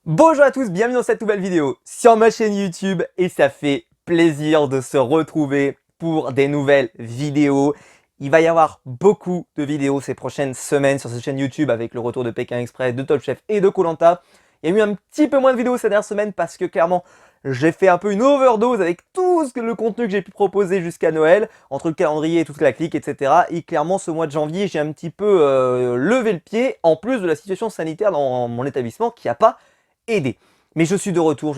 Bonjour à tous, bienvenue dans cette nouvelle vidéo sur ma chaîne YouTube et ça fait plaisir de se retrouver pour des nouvelles vidéos. Il va y avoir beaucoup de vidéos ces prochaines semaines sur cette chaîne YouTube avec le retour de Pékin Express, de Top Chef et de koh Lanta. Il y a eu un petit peu moins de vidéos ces dernières semaines parce que clairement j'ai fait un peu une overdose avec tout le contenu que j'ai pu proposer jusqu'à Noël, entre le calendrier et toute la clique, etc. Et clairement ce mois de janvier j'ai un petit peu levé le pied en plus de la situation sanitaire dans mon établissement qui n'a pas aidé. Mais je suis de retour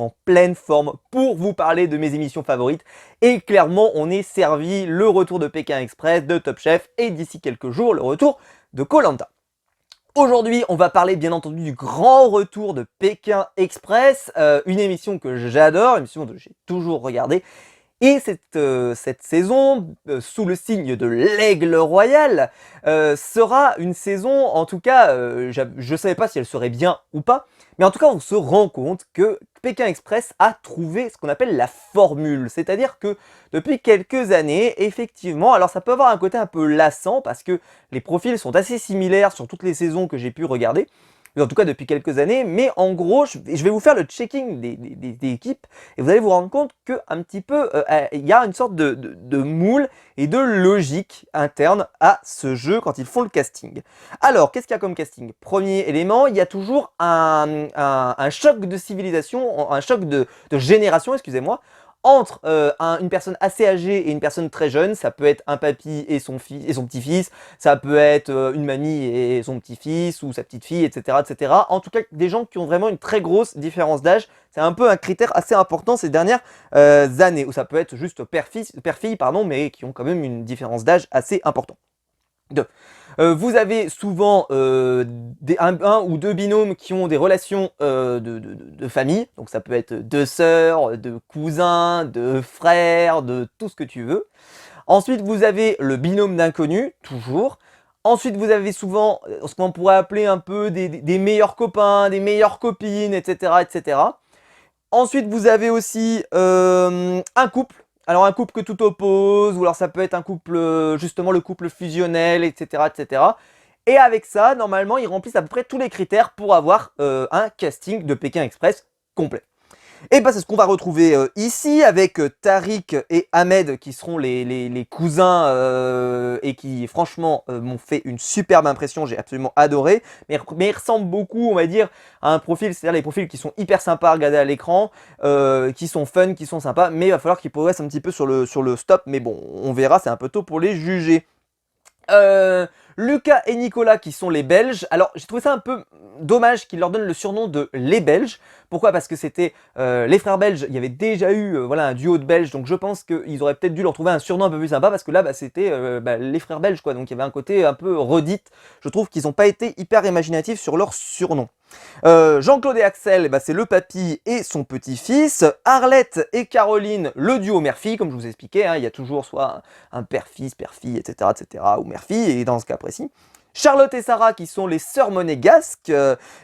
en pleine forme pour vous parler de mes émissions favorites. Et clairement, on est servi le retour de Pékin Express, de Top Chef et d'ici quelques jours, le retour de koh Lanta. Aujourd'hui, on va parler bien entendu du grand retour de Pékin Express, une émission que j'adore, une émission que j'ai toujours regardée. Et cette saison, sous le signe de l'Aigle Royal, sera une saison, en tout cas, je ne savais pas si elle serait bien ou pas, mais en tout cas on se rend compte que Pékin Express a trouvé ce qu'on appelle la formule. C'est-à-dire que depuis quelques années, effectivement, alors ça peut avoir un côté un peu lassant parce que les profils sont assez similaires sur toutes les saisons que j'ai pu regarder, en tout cas depuis quelques années, mais en gros, je vais vous faire le checking des équipes et vous allez vous rendre compte qu'un petit peu, il y a une sorte de moule et de logique interne à ce jeu quand ils font le casting. Alors, qu'est-ce qu'il y a comme casting? Premier élément, il y a toujours un choc de civilisation, un choc de génération, excusez-moi, entre une personne assez âgée et une personne très jeune. Ça peut être un papy et son petit-fils, ça peut être une mamie et son petit-fils ou sa petite-fille, etc., etc. En tout cas, des gens qui ont vraiment une très grosse différence d'âge. C'est un peu un critère assez important ces dernières années, ou ça peut être juste père-fille, pardon, mais qui ont quand même une différence d'âge assez importante. Vous avez souvent un ou deux binômes qui ont des relations de famille, donc ça peut être deux sœurs, de cousins, de frères, de tout ce que tu veux. Ensuite, vous avez le binôme d'inconnus, toujours. Ensuite, vous avez souvent ce qu'on pourrait appeler un peu des meilleurs copains, des meilleures copines, etc., etc. Ensuite, vous avez aussi un couple. Alors un couple que tout oppose, ou alors ça peut être un couple, justement le couple fusionnel, etc., etc. Et avec ça, normalement, ils remplissent à peu près tous les critères pour avoir un casting de Pékin Express complet. Et bah c'est ce qu'on va retrouver ici avec Tariq et Ahmed qui seront les cousins et qui franchement m'ont fait une superbe impression, j'ai absolument adoré. Mais ils ressemblent beaucoup, on va dire, à un profil, c'est-à-dire les profils qui sont hyper sympas à regarder à l'écran, qui sont fun, qui sont sympas, mais il va falloir qu'ils progressent un petit peu sur le stop, mais bon, on verra, c'est un peu tôt pour les juger. Lucas et Nicolas qui sont les Belges. Alors j'ai trouvé ça un peu dommage qu'ils leur donnent le surnom de les Belges. Pourquoi? Parce que c'était les frères belges. Il y avait déjà eu voilà, un duo de Belges. Donc je pense qu'ils auraient peut-être dû leur trouver un surnom un peu plus sympa. Parce que là c'était les frères belges quoi. Donc il y avait un côté un peu redite. Je trouve qu'ils n'ont pas été hyper imaginatifs sur leur surnom. Jean-Claude et Axel, c'est le papy et son petit-fils. Arlette et Caroline, le duo mère-fille, comme je vous expliquais, hein, il y a toujours soit un père-fils, père-fille, etc., etc., ou mère-fille, et dans ce cas précis. Charlotte et Sarah qui sont les sœurs monégasques,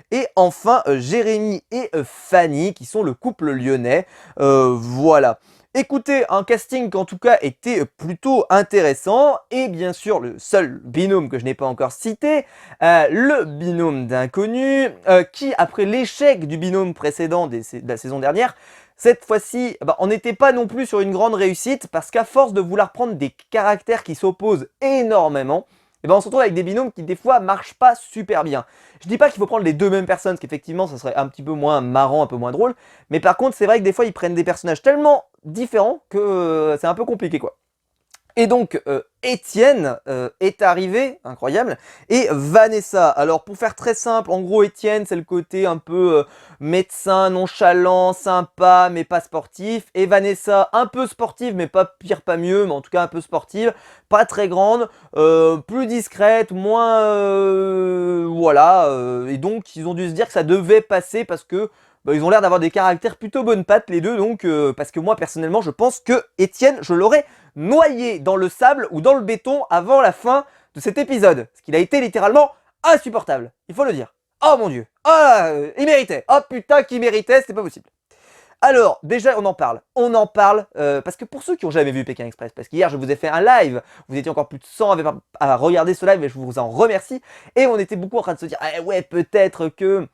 et enfin Jérémy et Fanny qui sont le couple lyonnais, voilà. Écoutez, un casting qui en tout cas était plutôt intéressant, et bien sûr le seul binôme que je n'ai pas encore cité, le binôme d'inconnus, qui après l'échec du binôme précédent de la saison dernière, cette fois-ci, on n'était pas non plus sur une grande réussite, parce qu'à force de vouloir prendre des caractères qui s'opposent énormément, on se retrouve avec des binômes qui des fois marchent pas super bien. Je dis pas qu'il faut prendre les deux mêmes personnes, parce qu'effectivement ça serait un petit peu moins marrant, un peu moins drôle, mais par contre c'est vrai que des fois ils prennent des personnages tellement différents que c'est un peu compliqué quoi. Et donc Étienne est arrivé, incroyable, et Vanessa. Alors pour faire très simple, en gros Étienne c'est le côté un peu médecin, nonchalant, sympa mais pas sportif. Et Vanessa un peu sportive mais pas pire pas mieux, mais en tout cas un peu sportive, pas très grande, plus discrète, moins voilà. Et donc ils ont dû se dire que ça devait passer parce que ils ont l'air d'avoir des caractères plutôt bonnes pattes les deux, donc parce que moi personnellement je pense que Étienne je l'aurais noyé dans le sable ou dans le béton avant la fin de cet épisode. Parce qu'il a été littéralement insupportable, il faut le dire. Oh mon dieu, il méritait, oh putain qu'il méritait, c'était pas possible. Alors, déjà, on en parle, parce que pour ceux qui n'ont jamais vu Pékin Express, parce qu'hier je vous ai fait un live, vous étiez encore plus de 100 à regarder ce live et je vous en remercie, et on était beaucoup en train de se dire, ah ouais, peut-être que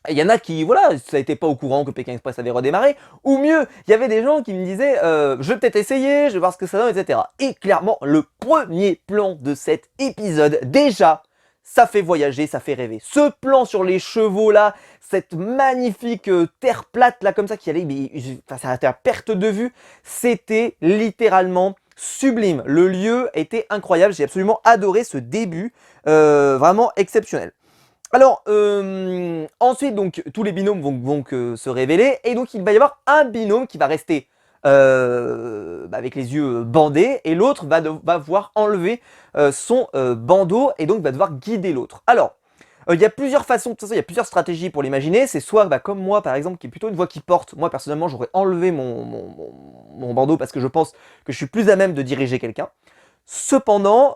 Il y en a qui, voilà, ça n'était pas au courant que Pékin Express avait redémarré, ou mieux, il y avait des gens qui me disaient je vais peut-être essayer, je vais voir ce que ça donne, etc. Et clairement, le premier plan de cet épisode, déjà, ça fait voyager, ça fait rêver. Ce plan sur les chevaux là, cette magnifique terre plate là comme ça qui allait, mais, enfin, ça a été à perte de vue, c'était littéralement sublime. Le lieu était incroyable, j'ai absolument adoré ce début, vraiment exceptionnel. Alors, ensuite, donc, tous les binômes vont se révéler, et donc il va y avoir un binôme qui va rester avec les yeux bandés, et l'autre va voir enlever son bandeau, et donc va devoir guider l'autre. Alors, il y a plusieurs façons, de toute façon, il y a plusieurs stratégies pour l'imaginer. C'est soit comme moi, par exemple, qui est plutôt une voix qui porte. Moi, personnellement, j'aurais enlevé mon bandeau parce que je pense que je suis plus à même de diriger quelqu'un. Cependant,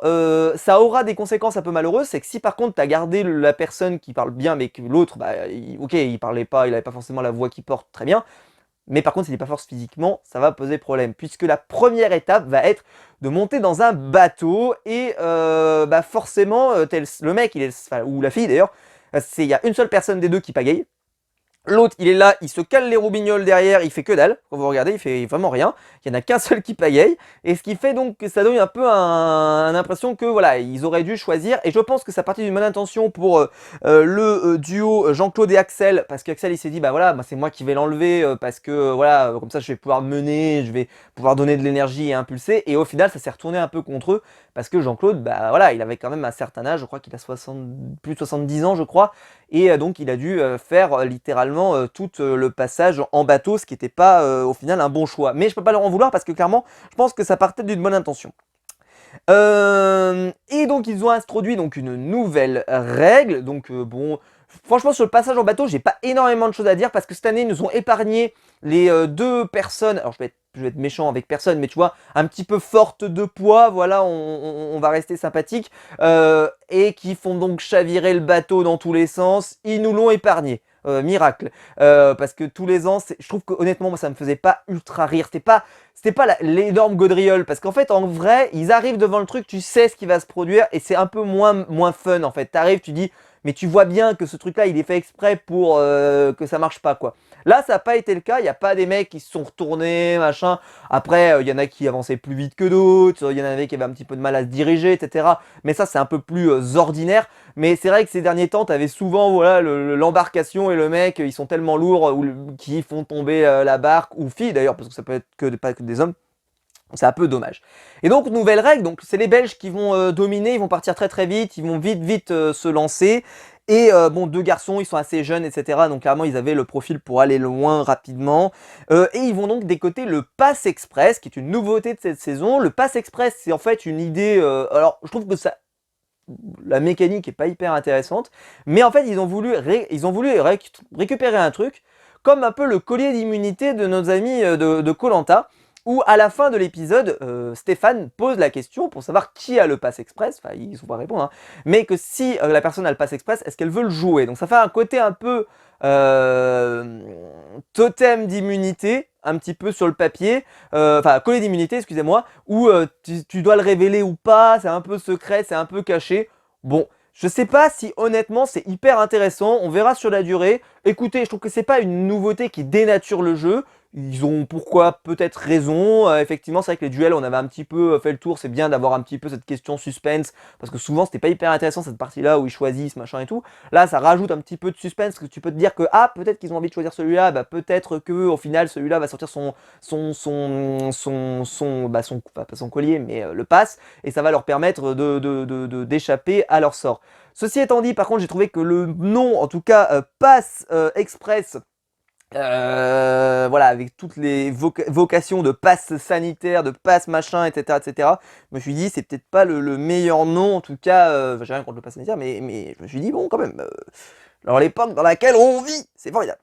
ça aura des conséquences un peu malheureuses, c'est que si par contre tu as gardé la personne qui parle bien mais que l'autre, bah, ok, il parlait pas, il avait pas forcément la voix qui porte très bien, mais par contre s'il n'est pas fort physiquement, ça va poser problème, puisque la première étape va être de monter dans un bateau, et bah forcément, le mec, enfin, ou la fille d'ailleurs, il y a une seule personne des deux qui pagaille. L'autre, il est là, il se cale les roubignoles derrière, il fait que dalle. Quand vous regardez, il fait vraiment rien. Il n'y en a qu'un seul qui pagaille. Et ce qui fait donc que ça donne un peu une impression que voilà, ils auraient dû choisir. Et je pense que ça partit d'une bonne intention pour le duo Jean-Claude et Axel. Parce qu'Axel, il s'est dit, bah voilà, c'est moi qui vais l'enlever. Parce que voilà, comme ça, je vais pouvoir mener, je vais pouvoir donner de l'énergie et impulser. Et au final, ça s'est retourné un peu contre eux. Parce que Jean-Claude, bah voilà, il avait quand même un certain âge. Je crois qu'il a plus de 70 ans, je crois. Et donc il a dû faire littéralement tout le passage en bateau, ce qui n'était pas au final un bon choix. Mais je peux pas leur en vouloir parce que clairement, je pense que ça partait d'une bonne intention. Et donc ils ont introduit donc une nouvelle règle. Donc bon, franchement sur le passage en bateau, j'ai pas énormément de choses à dire parce que cette année ils nous ont épargné les deux personnes. Alors je vais être méchant avec personne, mais tu vois, un petit peu forte de poids, voilà, on va rester sympathique, et qui font donc chavirer le bateau dans tous les sens. Ils nous l'ont épargné. Miracle, parce que tous les ans, je trouve que honnêtement, moi, ça me faisait pas ultra rire. C'était pas l'énorme gaudriole, parce qu'en fait, en vrai, ils arrivent devant le truc, tu sais ce qui va se produire, et c'est un peu moins fun en fait. T'arrives, tu dis, mais tu vois bien que ce truc-là, il est fait exprès pour que ça marche pas, quoi. Là, ça n'a pas été le cas. Il n'y a pas des mecs qui se sont retournés, machin. Après, il y en a qui avançaient plus vite que d'autres. Il y en avait qui avaient un petit peu de mal à se diriger, etc. Mais ça, c'est un peu plus ordinaire. Mais c'est vrai que ces derniers temps, tu avais souvent voilà, l'embarcation et le mec, ils sont tellement lourds qui font tomber la barque, ou filles d'ailleurs, parce que ça peut être pas que des hommes. C'est un peu dommage. Et donc, nouvelle règle, donc c'est les Belges qui vont dominer, ils vont partir très très vite, ils vont vite se lancer. Et bon, deux garçons, ils sont assez jeunes, etc. Donc clairement, ils avaient le profil pour aller loin rapidement. Et ils vont donc décoter le Pass Express, qui est une nouveauté de cette saison. Le Pass Express, c'est en fait une idée... alors, je trouve que la mécanique est pas hyper intéressante. Mais en fait, ils ont voulu récupérer un truc, comme un peu le collier d'immunité de nos amis de koh, où à la fin de l'épisode, Stéphane pose la question pour savoir qui a le Pass Express, enfin ils ne sont pas répondre, hein, mais que si la personne a le Pass Express, est-ce qu'elle veut le jouer? Donc ça fait un côté un peu totem d'immunité, un petit peu sur le papier, enfin collier d'immunité, excusez-moi, où tu dois le révéler ou pas, c'est un peu secret, c'est un peu caché. Bon, je sais pas si honnêtement c'est hyper intéressant, on verra sur la durée. Écoutez, je trouve que c'est pas une nouveauté qui dénature le jeu. Ils ont pourquoi peut-être raison. Effectivement, c'est vrai que les duels, on avait un petit peu fait le tour. C'est bien d'avoir un petit peu cette question suspense, parce que souvent c'était pas hyper intéressant cette partie-là où ils choisissent machin et tout. Là, ça rajoute un petit peu de suspense, parce que tu peux te dire que ah peut-être qu'ils ont envie de choisir celui-là, bah peut-être que au final celui-là va sortir enfin, pas son collier, mais le pass, et ça va leur permettre d'échapper à leur sort. Ceci étant dit, par contre, j'ai trouvé que le nom, en tout cas Pass Express, voilà, avec toutes les vocations de passe sanitaire, de passe machin, etc., etc. Je me suis dit, c'est peut-être pas le meilleur nom, en tout cas, j'ai rien contre le passe sanitaire, mais je me suis dit, bon, quand même, alors l'époque dans laquelle on vit, c'est formidable.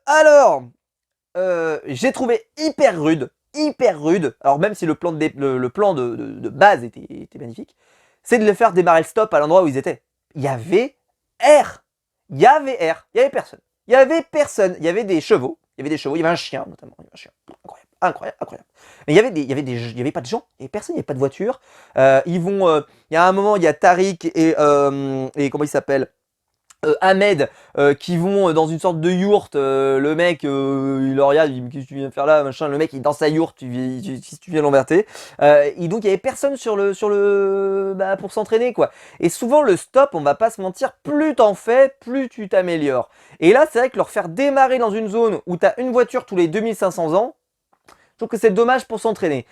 Alors, j'ai trouvé hyper rude, alors même si le plan de base était magnifique, c'est de le faire démarrer le stop à l'endroit où ils étaient. Il y avait air, il y avait personne. Il y avait personne, il y avait des chevaux, il y avait un chien notamment, il y avait un chien, incroyable. Mais il y avait pas de gens, il y avait personne, il n'y avait pas de voiture. Il y a un moment, il y a Tariq et comment il s'appelle, Ahmed qui vont dans une sorte de yourte, le mec il le regarde, il dit qu'est-ce que tu viens faire là machin, le mec il est dans sa yourte, tu viens l'emmerder, et donc il y avait personne sur le pour s'entraîner quoi. Et souvent le stop, on va pas se mentir, plus t'en fais, plus tu t'améliores. Et là c'est vrai que leur faire démarrer dans une zone où t'as une voiture tous les 2500 ans, je trouve que c'est dommage pour s'entraîner.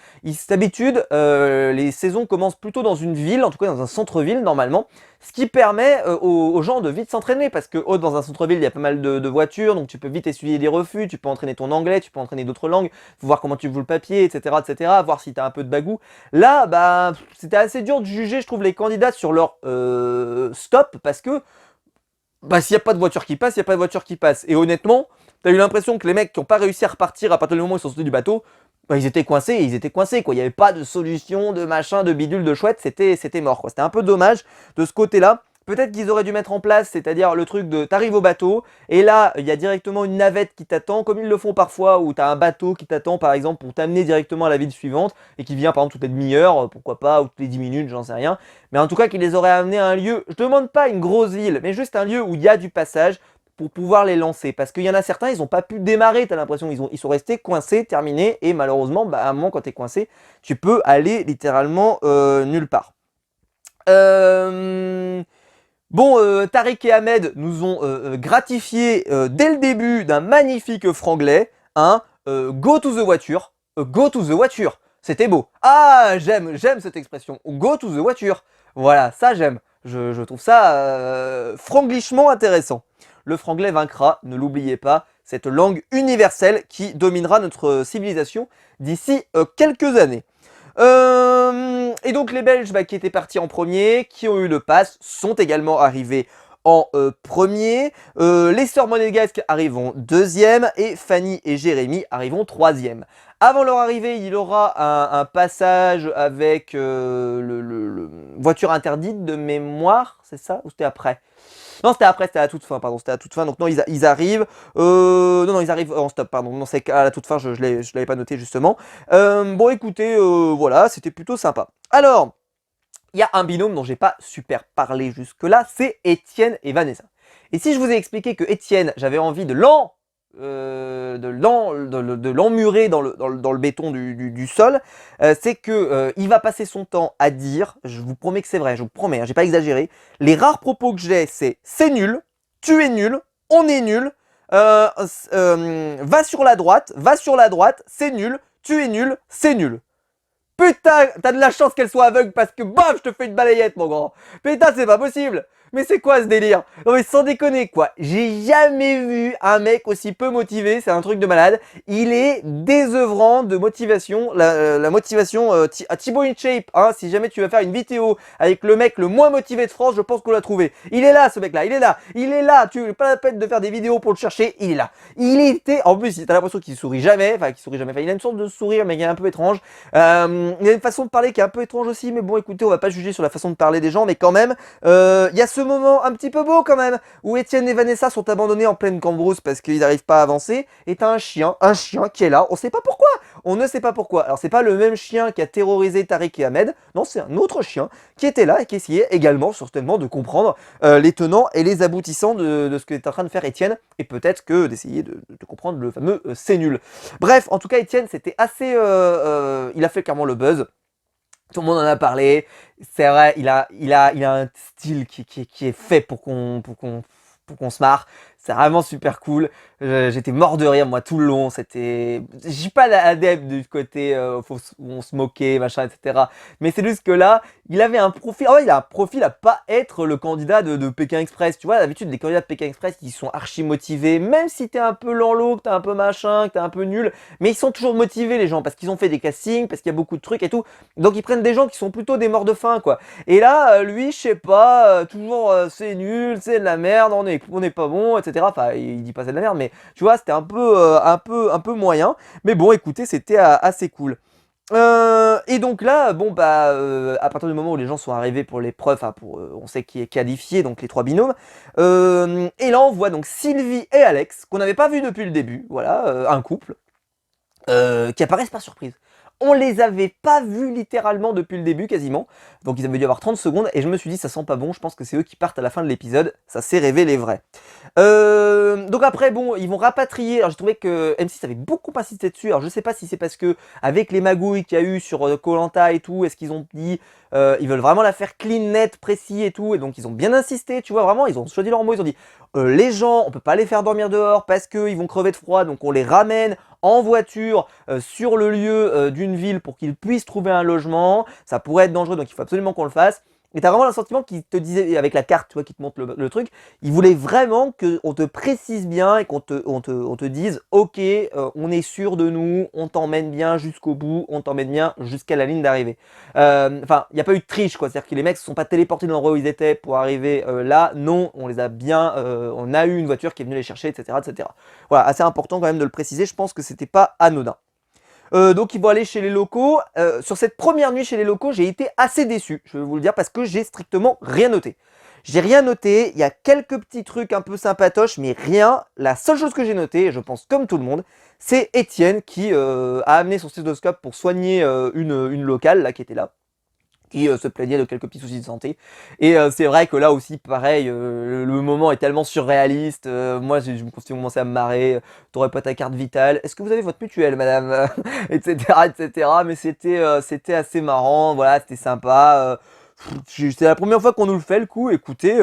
D'habitude, les saisons commencent plutôt dans une ville, en tout cas dans un centre-ville normalement, ce qui permet aux gens de vite s'entraîner, parce que dans un centre-ville, il y a pas mal de voitures, donc tu peux vite essuyer des refus, tu peux entraîner ton anglais, tu peux entraîner d'autres langues, voir comment tu joues le papier, etc., voir si tu as un peu de bagou. Là, bah, c'était assez dur de juger, je trouve, les candidats sur leur stop, parce que bah, s'il n'y a pas de voiture qui passe, il n'y a pas de voiture qui passe. Et honnêtement, t'as eu l'impression que les mecs qui n'ont pas réussi à repartir à partir du moment où ils sont sortis du bateau, bah, ils étaient coincés quoi. Il n'y avait pas de solution, de machin, de bidule, de chouette, c'était mort quoi. C'était un peu dommage de ce côté-là. Peut-être qu'ils auraient dû mettre en place, c'est-à-dire le truc de t'arrives au bateau, et là, il y a directement une navette qui t'attend, comme ils le font parfois, où t'as un bateau qui t'attend, par exemple, pour t'amener directement à la ville suivante, et qui vient, par exemple, toutes les demi-heures, pourquoi pas, ou toutes les 10 minutes, j'en sais rien. Mais en tout cas, qui les aurait amenés à un lieu, je demande pas une grosse ville, mais juste un lieu où il y a du passage, pour pouvoir les lancer. Parce qu'il y en a certains, ils n'ont pas pu démarrer, t'as l'impression, ils sont restés coincés, terminés, et malheureusement, bah, à un moment, quand t'es coincé, tu peux aller littéralement nulle part. Bon, Tariq et Ahmed nous ont gratifié dès le début d'un magnifique franglais, hein, go to the voiture, go to the voiture, c'était beau. Ah, j'aime cette expression, go to the voiture. Voilà, ça j'aime. Je trouve ça franglichement intéressant. Le franglais vaincra, ne l'oubliez pas, cette langue universelle qui dominera notre civilisation d'ici quelques années. Et donc les Belges qui étaient partis en premier, qui ont eu le pass, sont également arrivés en premier. Les sœurs monégasques arrivent en deuxième et Fanny et Jérémy arrivent en troisième. Avant leur arrivée, il y aura un passage avec le voiture interdite de mémoire, c'est ça? Ou c'était après? Non, c'était après, c'était à la toute fin, pardon, c'était à la toute fin. Donc non, ils arrivent. Non, ils arrivent en stop, pardon. Non, c'est à la toute fin, je l'avais pas noté justement. Bon, écoutez, voilà, c'était plutôt sympa. Alors, il y a un binôme dont j'ai pas super parlé jusque-là, c'est Étienne et Vanessa. Et si je vous ai expliqué que Étienne, j'avais envie de l'emmurer dans le béton du sol, c'est que il va passer son temps à dire, je vous promets que c'est vrai, je vous promets, hein, j'ai pas exagéré, les rares propos que j'ai, c'est nul, tu es nul, on est nul, va sur la droite, c'est nul, tu es nul, c'est nul. Putain, t'as de la chance qu'elle soit aveugle parce que bam, je te fais une balayette, mon grand. Putain, c'est pas possible. Mais c'est quoi ce délire? Non mais sans déconner quoi, j'ai jamais vu un mec aussi peu motivé, c'est un truc de malade. Il est désœuvrant de motivation, la motivation à Thibaut InShape, hein, si jamais tu veux faire une vidéo avec le mec le moins motivé de France, je pense qu'on l'a trouvé. Il est là ce mec là, il est là, tu n'as pas la peine de faire des vidéos pour le chercher, il est là. Il était, en plus t'as l'impression qu'il sourit jamais, enfin il a une sorte de sourire mais qui est un peu étrange. Il a une façon de parler qui est un peu étrange aussi, mais bon écoutez, on va pas juger sur la façon de parler des gens, mais quand même, il y a ce moment un petit peu beau quand même, où Étienne et Vanessa sont abandonnés en pleine cambrousse parce qu'ils n'arrivent pas à avancer, et t'as un chien qui est là, on sait pas pourquoi, on ne sait pas pourquoi. Alors c'est pas le même chien qui a terrorisé Tariq et Ahmed, non c'est un autre chien qui était là et qui essayait également certainement de comprendre les tenants et les aboutissants de ce que est en train de faire Étienne, et peut-être que d'essayer de comprendre le fameux c'est nul. Bref, en tout cas Étienne c'était assez... il a fait clairement le buzz. Tout le monde en a parlé. C'est vrai, il a un style qui est fait pour qu'on se marre. C'est vraiment super cool. J'étais mort de rire moi tout le long. C'était, je suis pas adepte du côté où on se moquait, machin, etc. Mais c'est juste que là, il avait un profil. Oh, il a un profil à pas être le candidat de Pékin Express. Tu vois, d'habitude, les candidats de Pékin Express, ils sont archi motivés. Même si t'es un peu lanlo, que t'es un peu machin, que t'es un peu nul. Mais ils sont toujours motivés, les gens, parce qu'ils ont fait des castings, parce qu'il y a beaucoup de trucs et tout. Donc ils prennent des gens qui sont plutôt des morts de faim, quoi. Et là, lui, je sais pas, toujours c'est nul, c'est de la merde, on est pas bon, etc. Enfin, il dit pas c'est de la merde, mais tu vois, c'était un peu moyen. Mais bon, écoutez, c'était assez cool. Et donc là, bon bah, à partir du moment où les gens sont arrivés pour l'épreuve, enfin pour, on sait qui est qualifié, donc les trois binômes. Et là, on voit donc Sylvie et Alex, qu'on n'avait pas vu depuis le début, voilà, un couple, qui apparaissent par surprise. On les avait pas vus littéralement depuis le début quasiment. Donc ils avaient dû avoir 30 secondes et je me suis dit ça sent pas bon, je pense que c'est eux qui partent à la fin de l'épisode. Ça s'est révélé vrai. Donc après bon, ils vont rapatrier. Alors j'ai trouvé que M6 avait beaucoup insisté dessus. Alors je sais pas si c'est parce que avec les magouilles qu'il y a eu sur koh et tout, est-ce qu'ils ont dit ils veulent vraiment la faire clean, net, précis et tout. Et donc ils ont bien insisté, tu vois, vraiment, ils ont choisi leurs mots, ils ont dit les gens, on peut pas les faire dormir dehors parce qu'ils vont crever de froid, donc on les ramène en voiture sur le lieu d'une ville pour qu'ils puissent trouver un logement. Ça pourrait être dangereux, donc il faut absolument qu'on le fasse. Et t'as vraiment le sentiment qu'il te disait, avec la carte, tu vois, qui te montre le truc, il voulait vraiment qu'on te précise bien et qu'on te dise, ok, on est sûr de nous, on t'emmène bien jusqu'au bout, on t'emmène bien jusqu'à la ligne d'arrivée. Enfin, il n'y a pas eu de triche, quoi, c'est-à-dire que les mecs ne se sont pas téléportés dans l'endroit où ils étaient pour arriver là, non, on les a bien, on a eu une voiture qui est venue les chercher, etc., etc. Voilà, assez important quand même de le préciser, je pense que c'était pas anodin. Donc ils vont aller chez les locaux. Sur cette première nuit chez les locaux, j'ai été assez déçu, je vais vous le dire, parce que j'ai strictement rien noté. J'ai rien noté, il y a quelques petits trucs un peu sympatoches, mais rien. La seule chose que j'ai notée, et je pense comme tout le monde, c'est Étienne qui a amené son stéthoscope pour soigner une locale là, qui était là, qui se plaignait de quelques petits soucis de santé. Et c'est vrai que là aussi, pareil, le moment est tellement surréaliste. Moi, je me suis commencé à me marrer. T'aurais pas ta carte vitale. Est-ce que vous avez votre mutuelle, madame etc., etc. Mais c'était assez marrant. Voilà, c'était sympa. C'est la première fois qu'on nous le fait le coup, écoutez,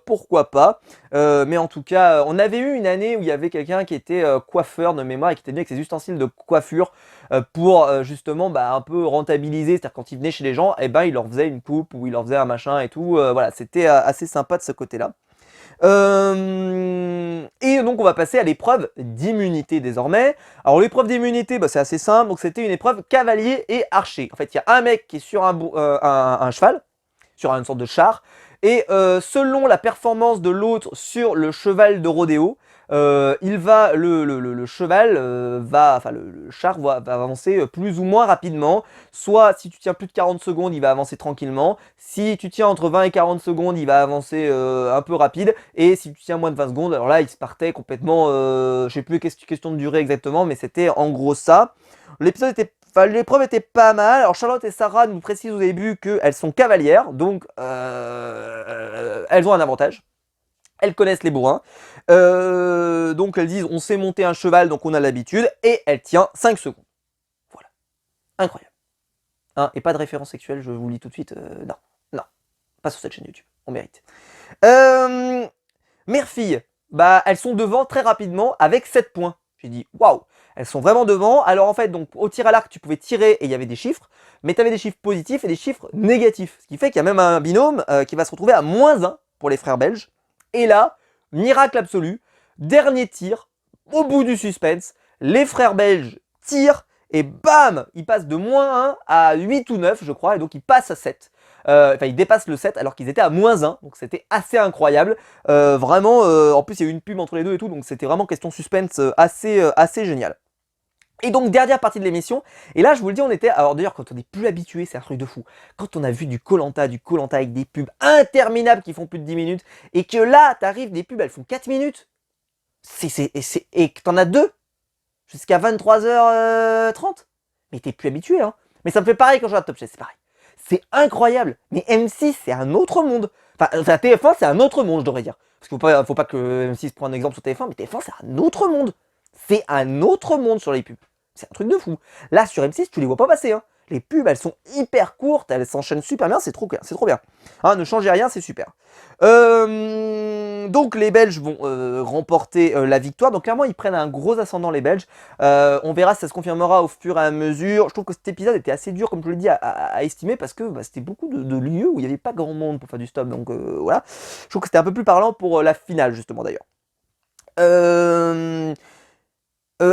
pourquoi pas. Mais en tout cas, on avait eu une année où il y avait quelqu'un qui était coiffeur de mémoire et qui était venu avec ses ustensiles de coiffure pour justement un peu rentabiliser. C'est-à-dire quand il venait chez les gens, eh ben, il leur faisait une coupe ou il leur faisait un machin et tout. Voilà, c'était assez sympa de ce côté-là. Et donc on va passer à l'épreuve d'immunité désormais. Alors l'épreuve d'immunité, c'est assez simple, donc c'était une épreuve cavalier et archer. En fait, il y a un mec qui est sur un cheval, sur une sorte de char, et selon la performance de l'autre sur le cheval de rodéo, le cheval enfin le char va avancer plus ou moins rapidement. Soit si tu tiens plus de 40 secondes, il va avancer tranquillement. Si tu tiens entre 20 et 40 secondes, il va avancer un peu rapide. Et si tu tiens moins de 20 secondes, alors là il se partait complètement, je sais plus question de durée exactement, mais c'était en gros ça. L'épreuve était pas mal. Alors Charlotte et Sarah nous précisent au début qu'elles sont cavalières, donc elles ont un avantage. Elles connaissent les bourrins. Donc elles disent on sait monter un cheval, donc on a l'habitude. Et elle tient 5 secondes. Voilà. Incroyable. Hein, et pas de référence sexuelle, je vous le dis tout de suite. Non. Non. Pas sur cette chaîne YouTube. On mérite. Mère-fille, elles sont devant très rapidement avec 7 points. J'ai dit waouh. Elles sont vraiment devant. Alors en fait, donc au tir à l'arc, tu pouvais tirer et il y avait des chiffres. Mais tu avais des chiffres positifs et des chiffres négatifs. Ce qui fait qu'il y a même un binôme qui va se retrouver à -1 pour les frères belges. Et là, miracle absolu, dernier tir, au bout du suspense, les frères belges tirent et bam, ils passent de -1 à 8 ou 9 je crois, et donc ils passent à 7. Enfin ils dépassent le 7 alors qu'ils étaient à -1, donc c'était assez incroyable. Vraiment, en plus il y a eu une pub entre les deux et tout, donc c'était vraiment question suspense assez génial. Et donc dernière partie de l'émission, et là je vous le dis on était, alors d'ailleurs quand on est plus habitué c'est un truc de fou, quand on a vu du koh avec des pubs interminables qui font plus de 10 minutes, et que là t'arrives des pubs elles font 4 minutes, et que t'en as deux, jusqu'à 23h30, mais t'es plus habitué hein, mais ça me fait pareil quand je regarde Top Chef, c'est pareil, c'est incroyable, mais M6 c'est un autre monde, enfin TF1 c'est un autre monde je devrais dire, parce qu'il faut pas que M6 prenne un exemple sur TF1, mais TF1 c'est un autre monde. C'est un autre monde sur les pubs. C'est un truc de fou. Là, sur M6, tu les vois pas passer. Hein. Les pubs, elles sont hyper courtes, elles s'enchaînent super bien, c'est trop bien. C'est trop bien. Hein, ne changez rien, c'est super. Donc, les Belges vont remporter la victoire. Donc, clairement, ils prennent un gros ascendant, les Belges. On verra si ça se confirmera au fur et à mesure. Je trouve que cet épisode était assez dur, comme je vous l'ai dit, à estimer, parce que c'était beaucoup de lieux où il n'y avait pas grand monde pour faire du stop. Donc, voilà. Je trouve que c'était un peu plus parlant pour la finale, justement, d'ailleurs.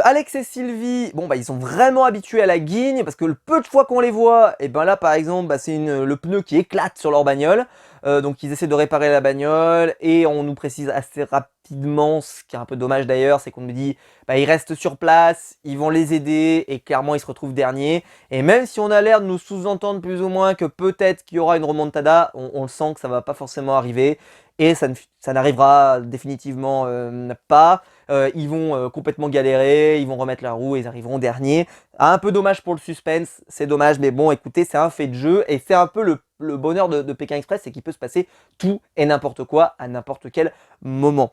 Alex et Sylvie, ils sont vraiment habitués à la guigne parce que le peu de fois qu'on les voit, et là par exemple, c'est le pneu qui éclate sur leur bagnole, donc ils essaient de réparer la bagnole et on nous précise assez rapidement, ce qui est un peu dommage d'ailleurs, c'est qu'on nous dit ils restent sur place, ils vont les aider et clairement ils se retrouvent derniers. Et même si on a l'air de nous sous-entendre plus ou moins que peut-être qu'il y aura une remontada, on le sent que ça va pas forcément arriver et ça n'arrivera définitivement pas. ils vont complètement galérer, ils vont remettre la roue et ils arriveront dernier. Un peu dommage pour le suspense, c'est dommage, mais bon, écoutez, c'est un fait de jeu et c'est un peu le bonheur de Pékin Express, c'est qu'il peut se passer tout et n'importe quoi à n'importe quel moment.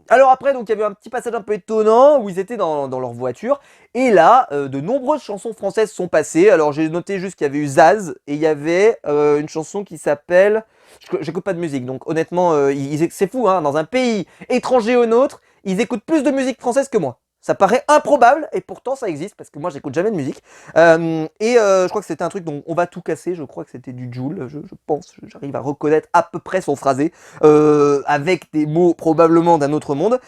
Alors après, donc il y avait un petit passage un peu étonnant où ils étaient dans leur voiture et là, de nombreuses chansons françaises sont passées. Alors j'ai noté juste qu'il y avait eu Zaz et il y avait une chanson qui s'appelle... J'écoute pas de musique, donc honnêtement, c'est fou, hein, dans un pays étranger au nôtre, ils écoutent plus de musique française que moi. Ça paraît improbable et pourtant ça existe parce que moi j'écoute jamais de musique. Je crois que c'était un truc dont on va tout casser. Je crois que c'était du Jul. Je pense, j'arrive à reconnaître à peu près son phrasé avec des mots probablement d'un autre monde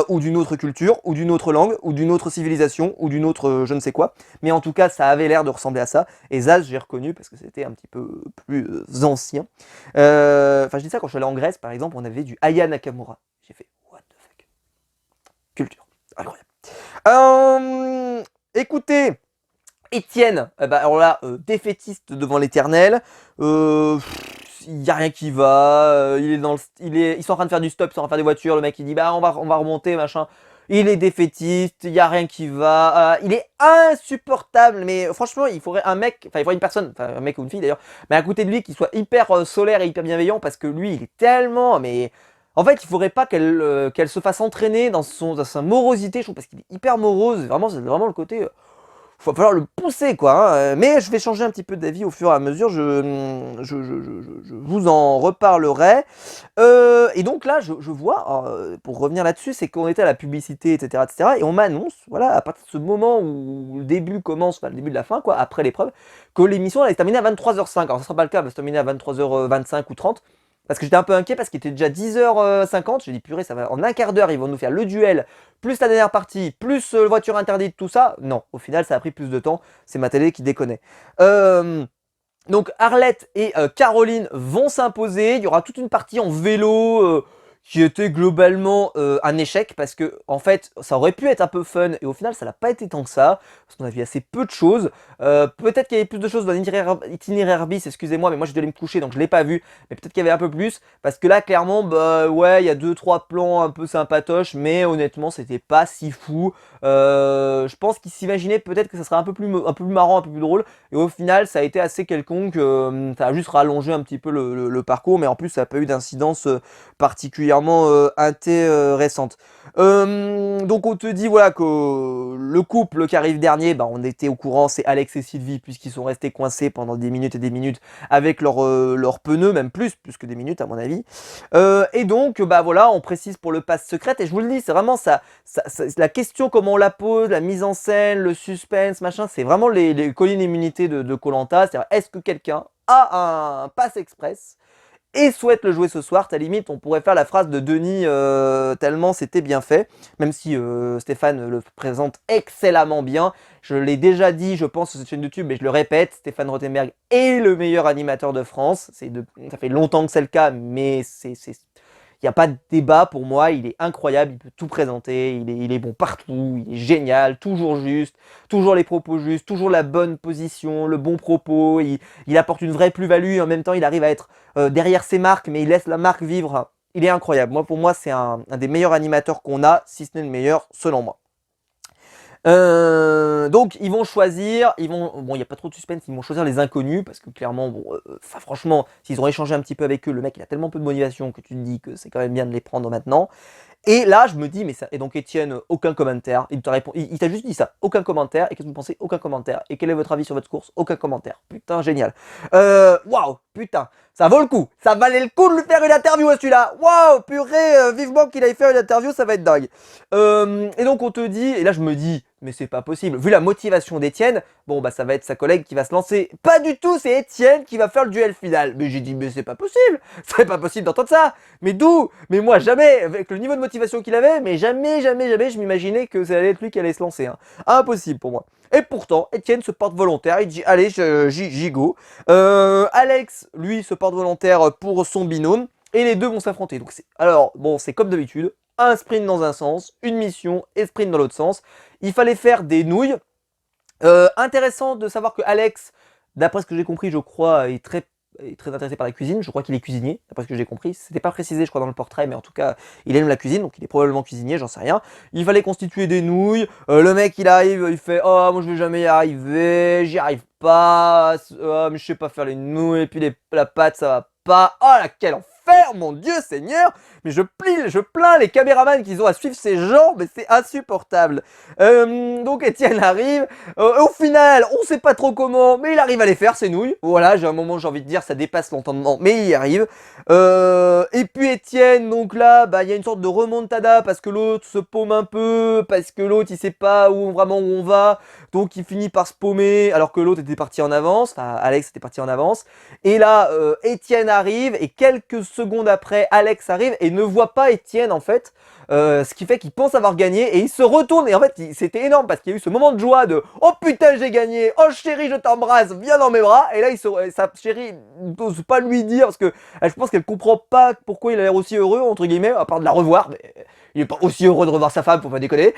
ou d'une autre culture ou d'une autre langue ou d'une autre civilisation ou d'une autre je ne sais quoi. Mais en tout cas, ça avait l'air de ressembler à ça. Et Zaz, j'ai reconnu parce que c'était un petit peu plus ancien. Enfin, je dis ça quand je suis allé en Grèce, par exemple, on avait du Aya Nakamura. J'ai fait what the fuck. Culture, incroyable. Écoutez, Étienne, alors là, défaitiste devant l'Éternel. Il n'y a rien qui va. Ils sont en train de faire du stop, ils sont en train de faire des voitures. Le mec il dit bah on va remonter machin. Il est défaitiste, il n'y a rien qui va. Il est insupportable. Mais franchement, il faudrait un mec, enfin il faudrait une personne, enfin un mec ou une fille d'ailleurs, mais à côté de lui qui soit hyper solaire et hyper bienveillant parce que lui il est tellement mais en fait, il faudrait pas qu'elle se fasse entraîner dans sa morosité, je trouve, parce qu'il est hyper morose. Vraiment, c'est vraiment le côté. Il va falloir le pousser, quoi. Hein. Mais je vais changer un petit peu d'avis au fur et à mesure. Je vous en reparlerai. Et donc là, je vois, pour revenir là-dessus, c'est qu'on était à la publicité, etc., etc. Et on m'annonce, voilà, à partir de ce moment où le début commence, enfin le début de la fin, quoi, après l'épreuve, que l'émission allait se terminer à 23h05. Alors, ça sera pas le cas, elle va se terminer à 23h25 ou 30. Parce que j'étais un peu inquiet parce qu'il était déjà 10h50. J'ai dit purée, ça va en un quart d'heure, ils vont nous faire le duel, plus la dernière partie, plus voiture interdite, tout ça. Non, au final, ça a pris plus de temps. C'est ma télé qui déconnait. Donc Arlette et Caroline vont s'imposer. Il y aura toute une partie en vélo qui était globalement un échec parce que en fait ça aurait pu être un peu fun et au final ça n'a pas été tant que ça parce qu'on a vu assez peu de choses. Peut-être qu'il y avait plus de choses dans l'itinéraire bis, excusez-moi, mais moi j'ai dû aller me coucher donc je l'ai pas vu. Mais peut-être qu'il y avait un peu plus parce que là clairement bah ouais il y a 2-3 plans un peu sympatoches mais honnêtement c'était pas si fou. Je pense qu'ils s'imaginaient peut-être que ça serait un peu plus marrant, un peu plus drôle et au final ça a été assez quelconque. Ça a juste rallongé un petit peu le parcours mais en plus ça n'a pas eu d'incidence particulièrement intéressante. Donc on te dit voilà que le couple qui arrive dernier, bah, on était au courant, c'est Alex et Sylvie puisqu'ils sont restés coincés pendant des minutes et des minutes avec leurs pneus, même plus que des minutes à mon avis. Et donc bah voilà, on précise pour le pass secret et je vous le dis, c'est vraiment ça, la question comment on la pose, la mise en scène, le suspense, machin, c'est vraiment les collines immunités de Koh-Lanta, c'est-à-dire est-ce que quelqu'un a un pass express et souhaite le jouer ce soir. À la limite, on pourrait faire la phrase de Denis tellement c'était bien fait, même si Stéphane le présente excellemment bien. Je l'ai déjà dit, je pense, sur cette chaîne YouTube, mais je le répète, Stéphane Rothenberg est le meilleur animateur de France. Ça fait longtemps que c'est le cas, mais il n'y a pas de débat pour moi, il est incroyable, il peut tout présenter, il est bon partout, il est génial, toujours juste, toujours les propos justes, toujours la bonne position, le bon propos, il apporte une vraie plus-value et en même temps il arrive à être derrière ses marques mais il laisse la marque vivre. Il est incroyable, pour moi c'est un des meilleurs animateurs qu'on a, si ce n'est le meilleur selon moi. Donc ils vont choisir, bon il n'y a pas trop de suspense, ils vont choisir les inconnus parce que clairement bon, franchement s'ils ont échangé un petit peu avec eux, le mec il a tellement peu de motivation que tu te dis que c'est quand même bien de les prendre maintenant. Et là, je me dis, mais ça. Et donc, Étienne, aucun commentaire. Il t'a juste dit ça, aucun commentaire. Et qu'est-ce que vous pensez? Aucun commentaire. Et quel est votre avis sur votre course? Aucun commentaire. Putain, génial. Waouh, putain, ça vaut le coup. Ça valait le coup de lui faire une interview à celui-là. Waouh, purée, vivement qu'il aille faire une interview, ça va être dingue. Et donc, on te dit, et là, je me dis, mais c'est pas possible. Vu la motivation d'Étienne, bon, bah, ça va être sa collègue qui va se lancer. Pas du tout, c'est Étienne qui va faire le duel final. Mais j'ai dit, mais c'est pas possible. C'est pas possible d'entendre ça. Mais d'où? Mais moi, jamais, avec le niveau de motivation qu'il avait, mais jamais, je m'imaginais que ça allait être lui qui allait se lancer. Hein. Impossible pour moi. Et pourtant, Étienne se porte volontaire, il dit, allez, j'y go. Alex, lui, se porte volontaire pour son binôme, et les deux vont s'affronter. Donc, alors, bon, c'est comme d'habitude, un sprint dans un sens, une mission, et sprint dans l'autre sens. Il fallait faire des nouilles. Intéressant de savoir que Alex, d'après ce que j'ai compris, je crois, est très est très intéressé par la cuisine. Je crois qu'il est cuisinier, d'après ce que j'ai compris. C'était pas précisé, je crois, dans le portrait, mais en tout cas, il aime la cuisine, donc il est probablement cuisinier, j'en sais rien. Il fallait constituer des nouilles. Le mec, il arrive, il fait oh, moi je vais jamais y arriver, j'y arrive pas. Oh, mais je sais pas faire les nouilles, et puis la pâte, ça va pas. Oh là, quel enfer, mon Dieu Seigneur! Mais je plains les caméramans qu'ils ont à suivre ces gens, mais c'est insupportable. Donc Étienne arrive. Au final, on sait pas trop comment, mais il arrive à les faire, ces nouilles. Voilà, j'ai un moment, j'ai envie de dire, ça dépasse l'entendement, mais il y arrive. Et puis Étienne, donc là, bah il y a une sorte de remontada parce que l'autre se paume un peu, parce que l'autre il sait pas vraiment où on va, donc il finit par se paumer alors que l'autre était parti en avance. Enfin, Alex était parti en avance. Et là, Étienne arrive et quelques secondes après, Alex arrive et ne voit pas Étienne en fait. Ce qui fait qu'il pense avoir gagné et il se retourne et en fait c'était énorme parce qu'il y a eu ce moment de joie de oh putain j'ai gagné, oh chérie je t'embrasse, viens dans mes bras, et là sa chérie n'ose pas lui dire parce que je pense qu'elle comprend pas pourquoi il a l'air aussi heureux entre guillemets, à part de la revoir, mais il est pas aussi heureux de revoir sa femme, faut pas déconner.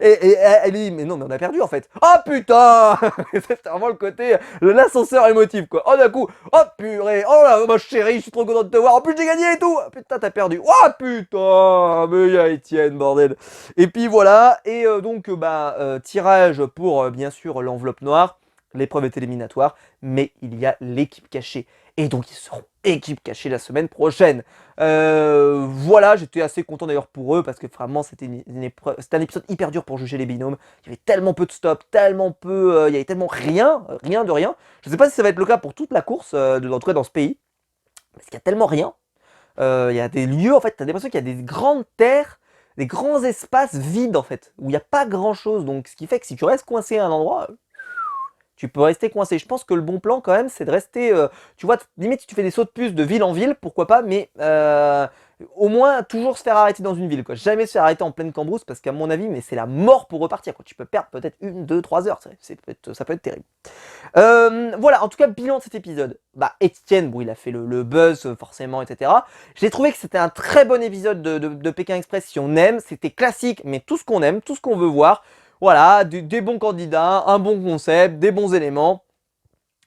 et elle dit mais non mais on a perdu en fait, oh putain. C'est vraiment le côté l'ascenseur émotif quoi. Oh d'un coup, oh purée, oh là ma chérie je suis trop content de te voir, en plus j'ai gagné et tout, putain t'as perdu, oh putain mais il y a Étienne bordel. Et puis voilà, et donc tirage pour bien sûr l'enveloppe noire. L'épreuve est éliminatoire, mais il y a l'équipe cachée. Et donc ils seront équipe cachée la semaine prochaine. Voilà, j'étais assez content d'ailleurs pour eux parce que vraiment c'était un épisode hyper dur pour juger les binômes. Il y avait tellement peu de stops, tellement peu, il y avait tellement rien de rien. Je ne sais pas si ça va être le cas pour toute la course, en tout cas dans ce pays, parce qu'il y a tellement rien. Il y a des lieux, en fait, tu as l'impression qu'il y a des grandes terres, des grands espaces vides en fait, où il n'y a pas grand chose. Donc ce qui fait que si tu restes coincé à un endroit, tu peux rester coincé. Je pense que le bon plan quand même c'est de rester, tu vois, limite si tu fais des sauts de puce de ville en ville, pourquoi pas, mais au moins toujours se faire arrêter dans une ville, quoi. Jamais se faire arrêter en pleine cambrousse parce qu'à mon avis, mais c'est la mort pour repartir, quoi. Tu peux perdre peut-être 1, 2, 3 heures, ça peut être terrible. Voilà, en tout cas, bilan de cet épisode. Bah, Étienne, bon, il a fait le buzz, forcément, etc. J'ai trouvé que c'était un très bon épisode de Pékin Express si on aime. C'était classique, mais tout ce qu'on aime, tout ce qu'on veut voir. Voilà, des bons candidats, un bon concept, des bons éléments.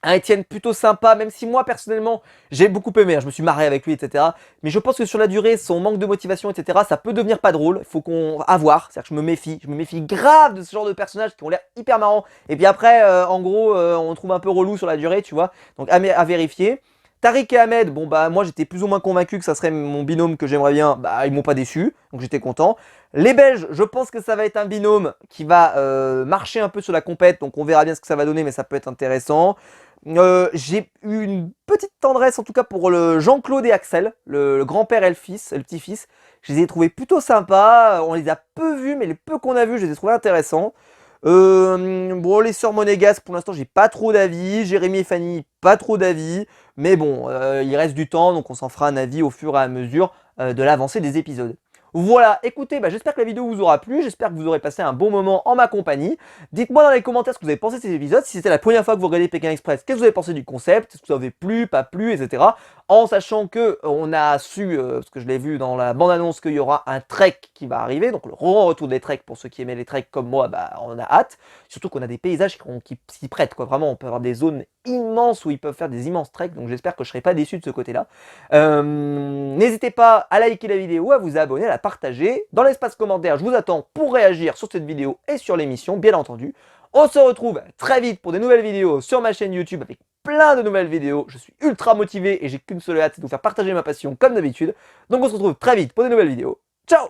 Un Étienne plutôt sympa, même si moi personnellement j'ai beaucoup aimé, hein, je me suis marré avec lui, etc. Mais je pense que sur la durée, son manque de motivation, etc., ça peut devenir pas drôle. Il faut qu'on avoir, c'est-à-dire que je me méfie grave de ce genre de personnages qui ont l'air hyper marrants. Et puis après, en gros, on trouve un peu relou sur la durée, tu vois. Donc à vérifier. Tariq et Ahmed, bon bah moi j'étais plus ou moins convaincu que ça serait mon binôme que j'aimerais bien, bah ils m'ont pas déçu, donc j'étais content. Les Belges, je pense que ça va être un binôme qui va marcher un peu sur la compète, donc on verra bien ce que ça va donner, mais ça peut être intéressant. J'ai eu une petite tendresse en tout cas pour le Jean-Claude et Axel, le grand-père et le fils, le petit-fils. Je les ai trouvés plutôt sympas, on les a peu vus, mais les peu qu'on a vus, je les ai trouvés intéressants. Bon, les sœurs monégasques, pour l'instant, j'ai pas trop d'avis. Jérémy et Fanny, pas trop d'avis. Mais bon, il reste du temps, donc on s'en fera un avis au fur et à mesure de l'avancée des épisodes. Voilà, écoutez, j'espère que la vidéo vous aura plu, j'espère que vous aurez passé un bon moment en ma compagnie. Dites-moi dans les commentaires ce que vous avez pensé de cet épisode, si c'était la première fois que vous regardez Pékin Express, qu'est-ce que vous avez pensé du concept, est-ce que ça vous avez plu, pas plu, etc. En sachant que on a su, parce que je l'ai vu dans la bande-annonce, qu'il y aura un trek qui va arriver, donc le retour des treks pour ceux qui aimaient les treks comme moi, on a hâte. Surtout qu'on a des paysages qui s'y prêtent, quoi. Vraiment, on peut avoir des zones immenses où ils peuvent faire des immenses treks, donc j'espère que je ne serai pas déçu de ce côté-là. N'hésitez pas à liker la vidéo, à vous abonner, à la partager. Dans l'espace commentaire, je vous attends pour réagir sur cette vidéo et sur l'émission, bien entendu. On se retrouve très vite pour des nouvelles vidéos sur ma chaîne YouTube avec plein de nouvelles vidéos. Je suis ultra motivé et j'ai qu'une seule hâte, c'est de vous faire partager ma passion comme d'habitude. Donc on se retrouve très vite pour des nouvelles vidéos. Ciao!